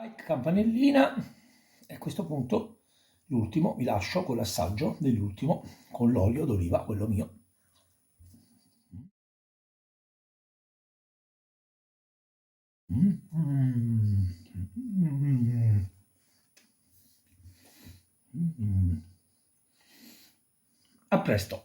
Like, campanellina e a questo punto l'ultimo vi lascio con l'assaggio dell'ultimo con l'olio d'oliva, quello mio. A presto.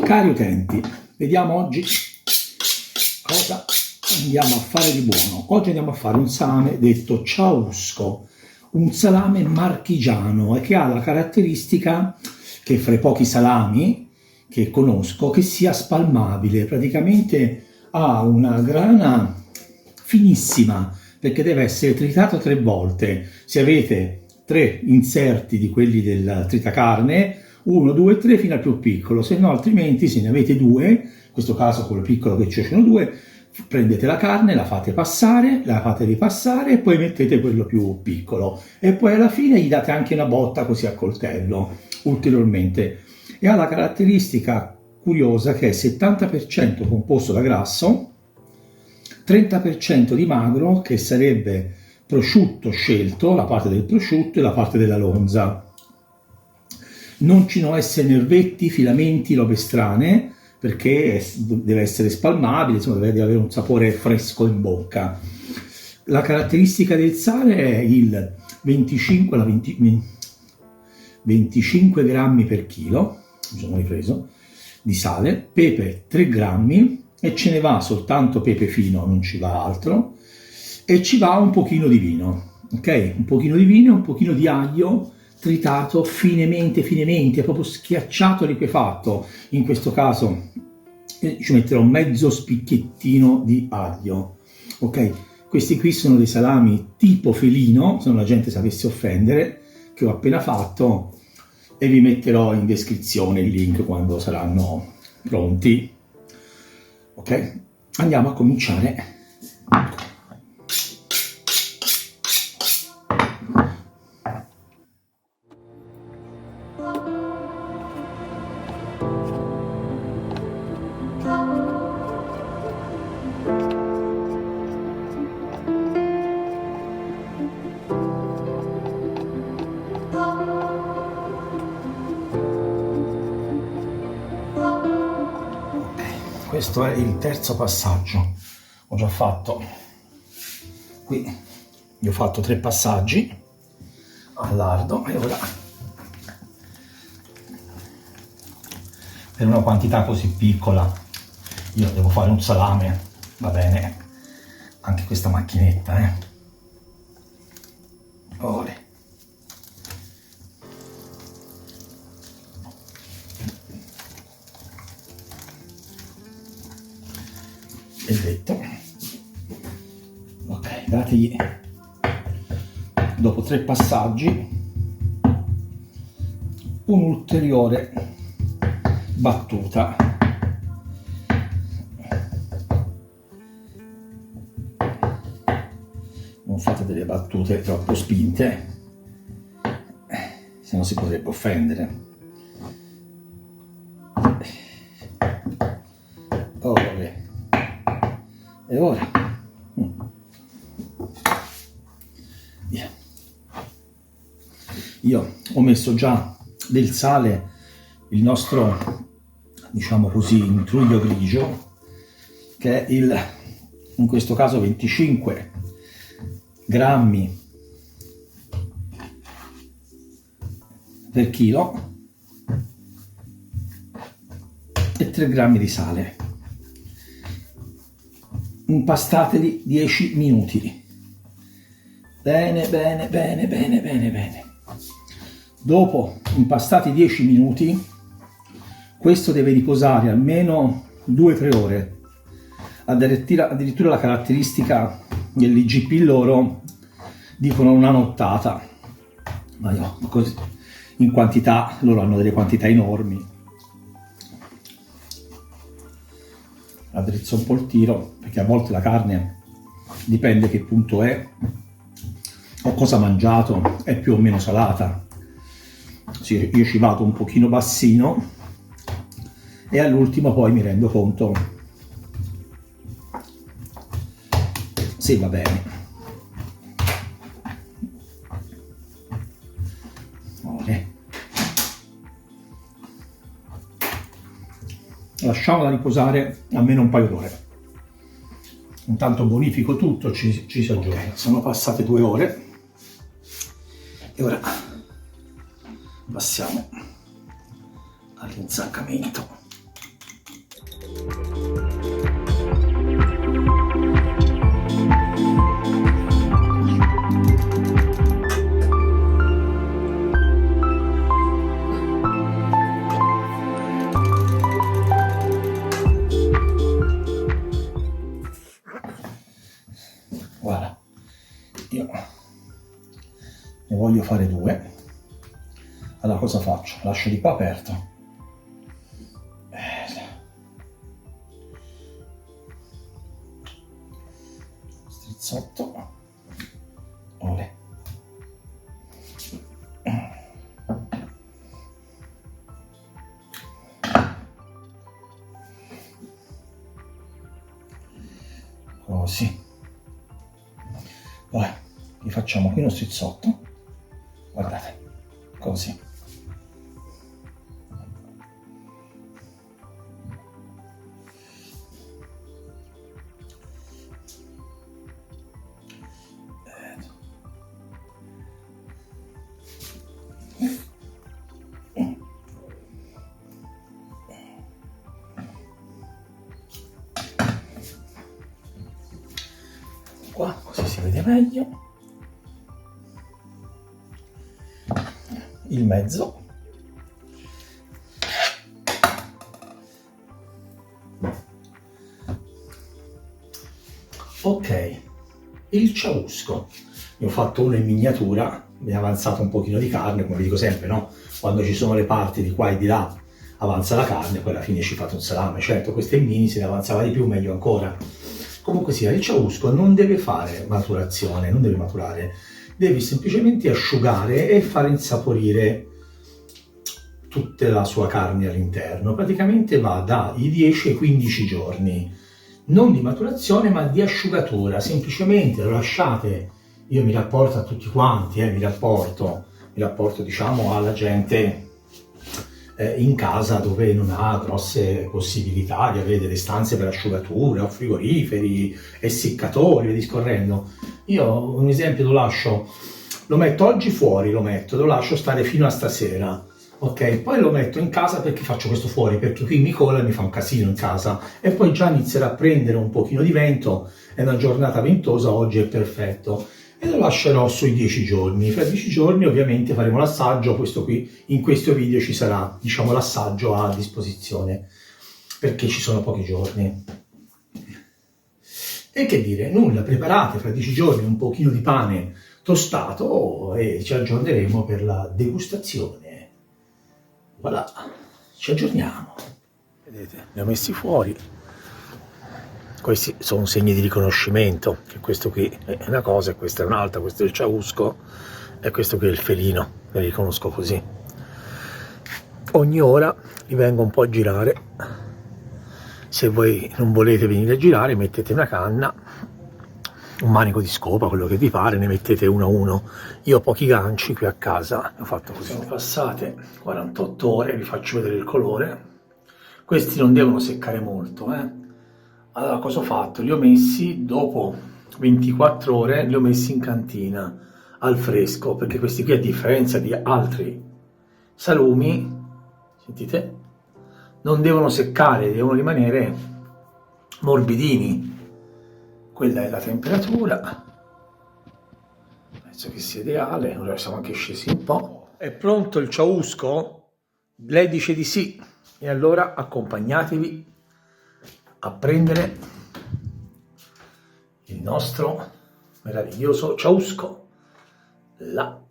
Cari utenti, vediamo oggi cosa andiamo a fare di buono. Oggi andiamo a fare un salame detto ciausco, un salame marchigiano e che ha la caratteristica che fra i pochi salami che conosco che sia spalmabile, praticamente ha una grana finissima perché deve essere tritato 3 volte. Se avete 3 inserti di quelli del tritacarne, 1, 2, 3 fino al più piccolo, se no altrimenti se ne avete 2, in questo caso quello piccolo che c'è sono 2, prendete la carne, la fate passare, la fate ripassare e poi mettete quello più piccolo e poi alla fine gli date anche una botta così a coltello ulteriormente. E ha la caratteristica curiosa che è 70% composto da grasso, 30% di magro che sarebbe prosciutto scelto, la parte del prosciutto e la parte della lonza. Non ci devono essere nervetti, filamenti, robe strane, perché deve essere spalmabile, insomma deve avere un sapore fresco in bocca. La caratteristica del sale è il 25 grammi per chilo, mi sono ripreso, di sale, pepe 3 grammi, e ce ne va soltanto pepe fino, non ci va altro, e ci va un pochino di vino, ok? Un pochino di vino, un pochino di aglio, tritato finemente, proprio schiacciato, liquefatto. In questo caso ci metterò mezzo spicchiettino di aglio, ok? Questi qui sono dei salami tipo felino, se non la gente sapesse offendere, che ho appena fatto, e vi metterò in descrizione il link quando saranno pronti, ok? Andiamo a cominciare. Questo è il terzo passaggio. Ho già fatto qui, ho fatto 3 passaggi al lardo e ora per una quantità così piccola io devo fare un salame, va bene anche questa macchinetta, ora è detto. Ok, dategli dopo 3 passaggi un'ulteriore battuta. Non fate delle battute troppo spinte, se no si potrebbe offendere. E ora io ho messo già del sale, il nostro, diciamo così, intruglio grigio, che è in questo caso 25 grammi per chilo e 3 grammi di sale. Impastateli 10 minuti. Bene. Dopo impastati 10 minuti, questo deve riposare almeno 2-3 ore. addirittura la caratteristica dell'IGP loro dicono una nottata, ma io così, in quantità, loro hanno delle quantità enormi. Addrizzo un po' il tiro, perché a volte la carne dipende che punto è o cosa ha mangiato, è più o meno salata. Sì, io ci vado un pochino bassino e all'ultimo poi mi rendo conto se va bene. Lasciamola riposare almeno un paio d'ore. Intanto bonifico tutto, ci si aggiorna. Sono passate 2 ore e ora passiamo all'insaccamento. Guarda, io ne voglio fare 2. Allora cosa faccio? Lascio di qua aperto. Strizzotto. Olè. Così. Poi gli facciamo qui uno strizzotto, guardate, così. Qua così si vede meglio il mezzo. Ok, il ciausco ne ho fatto uno in miniatura, mi è avanzato un pochino di carne, come vi dico sempre, no? Quando ci sono le parti di qua e di là avanza la carne, poi alla fine ci fate un salame. Certo, questo è mini, se ne avanzava di più meglio ancora. Comunque sia, il ciausco non deve fare maturazione, non deve maturare, devi semplicemente asciugare e fare insaporire tutta la sua carne all'interno. Praticamente va dai 10 ai 15 giorni, non di maturazione ma di asciugatura. Semplicemente lo lasciate, io mi rapporto a tutti quanti, mi rapporto diciamo alla gente in casa dove non ha grosse possibilità di avere delle stanze per asciugature o frigoriferi, essiccatori, via discorrendo. Io un esempio lo metto oggi fuori, lo lascio stare fino a stasera, ok? Poi lo metto in casa. Perché faccio questo fuori? Perché qui mi cola e mi fa un casino in casa e poi già inizierà a prendere un pochino di vento, è una giornata ventosa, oggi è perfetto. E lo lascerò sui 10 giorni. Fra 10 giorni ovviamente faremo l'assaggio. Questo qui, in questo video ci sarà, diciamo, l'assaggio a disposizione, perché ci sono pochi giorni. E che dire, nulla, preparate fra 10 giorni un pochino di pane tostato e ci aggiorneremo per la degustazione. Voilà, ci aggiorniamo. Vedete, li ho messi fuori. Questi sono segni di riconoscimento, che questo qui è una cosa e questa è un'altra. Questo è il ciausco e questo qui è il felino, li riconosco così. Ogni ora li vengo un po' a girare. Se voi non volete venire a girare, mettete una canna, un manico di scopa, quello che vi pare, ne mettete uno a uno. Io ho pochi ganci qui a casa, ho fatto così. Sono passate 48 ore, vi faccio vedere il colore. Questi non devono seccare molto, Allora, cosa ho fatto? Li ho messi dopo 24 ore, li ho messi in cantina al fresco, perché questi qui, a differenza di altri salumi, sentite, non devono seccare, devono rimanere morbidini. Quella è la temperatura, penso che sia ideale. Ora siamo anche scesi un po'. È pronto il ciausco? Lei dice di sì, e allora accompagnatevi a prendere il nostro meraviglioso ciausco. Là,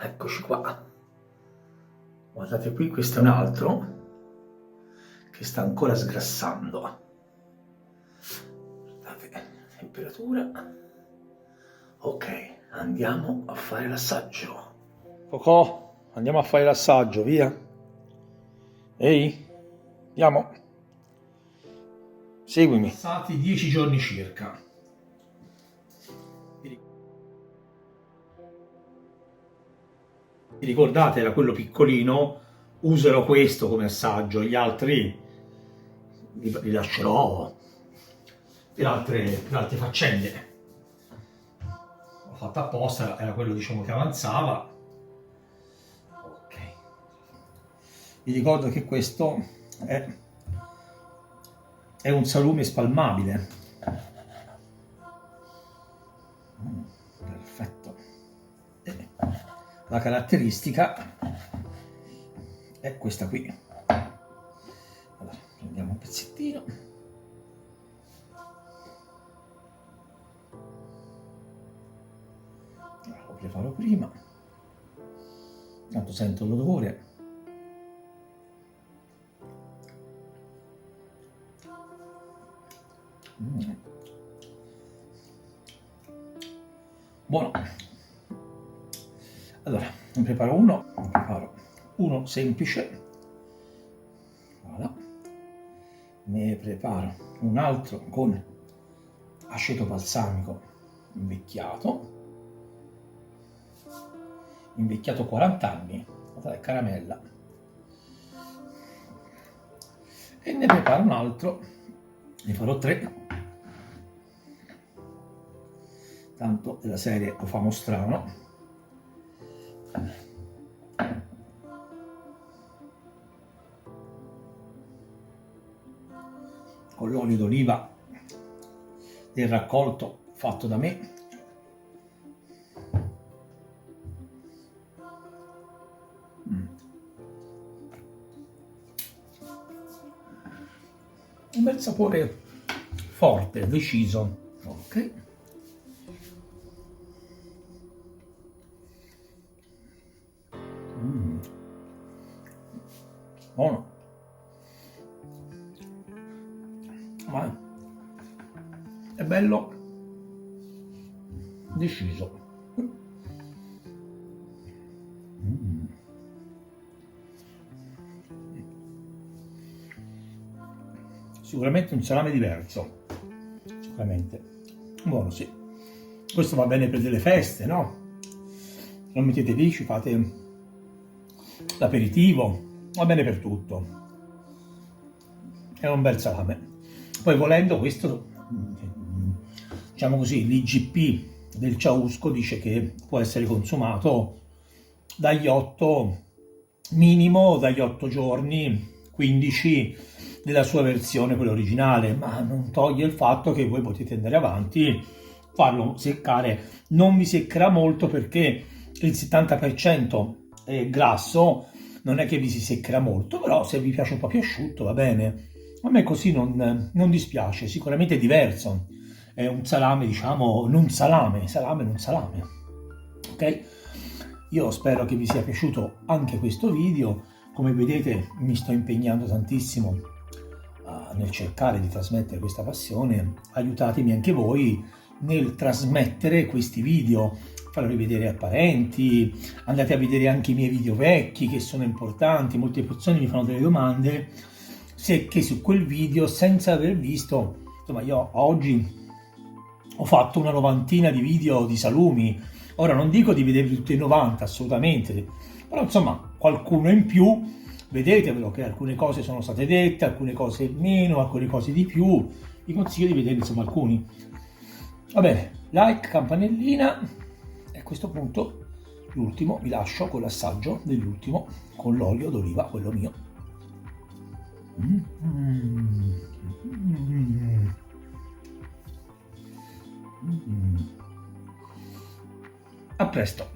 eccoci qua. Guardate qui, questo è un altro che sta ancora sgrassando. Guardate, temperatura. Ok, andiamo a fare l'assaggio. Cocò, andiamo a fare l'assaggio, via. Ehi, andiamo. Seguimi. Passati 10 giorni circa. Vi ricordate, era quello piccolino, userò questo come assaggio, gli altri li lascerò per altre faccende. L'ho fatto apposta, era quello diciamo che avanzava. Ok. Vi ricordo che questo è un salume spalmabile. Perfetto. La caratteristica è questa qui. Allora, prendiamo un pezzettino. Allora, lo preparo prima. Tanto sento l'odore. Buono. Allora, ne preparo uno semplice, voilà. Ne preparo un altro con aceto balsamico invecchiato 40 anni, guardate, caramella, e ne preparo un altro, ne farò 3, tanto della serie lo famo strano. Con l'olio d'oliva del raccolto fatto da me. Un bel sapore forte, deciso. Ok. Buono. Ma è bello, deciso. Sicuramente un salame diverso, sicuramente. Buono, sì. Questo va bene per delle feste, no? Lo mettete lì, ci fate l'aperitivo, va bene per tutto. È un bel salame. Poi volendo questo, diciamo così, l'IGP del ciausco dice che può essere consumato dagli 8, minimo dagli 8 giorni, 15 della sua versione, quella originale, ma non toglie il fatto che voi potete andare avanti, farlo seccare. Non vi seccherà molto perché il 70% è grasso, non è che vi si seccherà molto, però se vi piace un po' più asciutto va bene. A me così non dispiace, sicuramente è diverso. È un salame, diciamo, non salame, non salame. Ok? Io spero che vi sia piaciuto anche questo video. Come vedete mi sto impegnando tantissimo nel cercare di trasmettere questa passione. Aiutatemi anche voi nel trasmettere questi video, farli vedere a parenti, andate a vedere anche i miei video vecchi che sono importanti. Molte persone mi fanno delle domande che su quel video, senza aver visto, insomma, io oggi ho fatto una 90ina di video di salumi. Ora non dico di vedervi tutti i 90, assolutamente, però insomma qualcuno in più, vedetevelo che alcune cose sono state dette, alcune cose meno, alcune cose di più. Vi consiglio di vedere insomma alcuni. Va bene, like, campanellina, e a questo punto l'ultimo vi lascio con l'assaggio dell'ultimo con l'olio d'oliva, quello mio. A presto.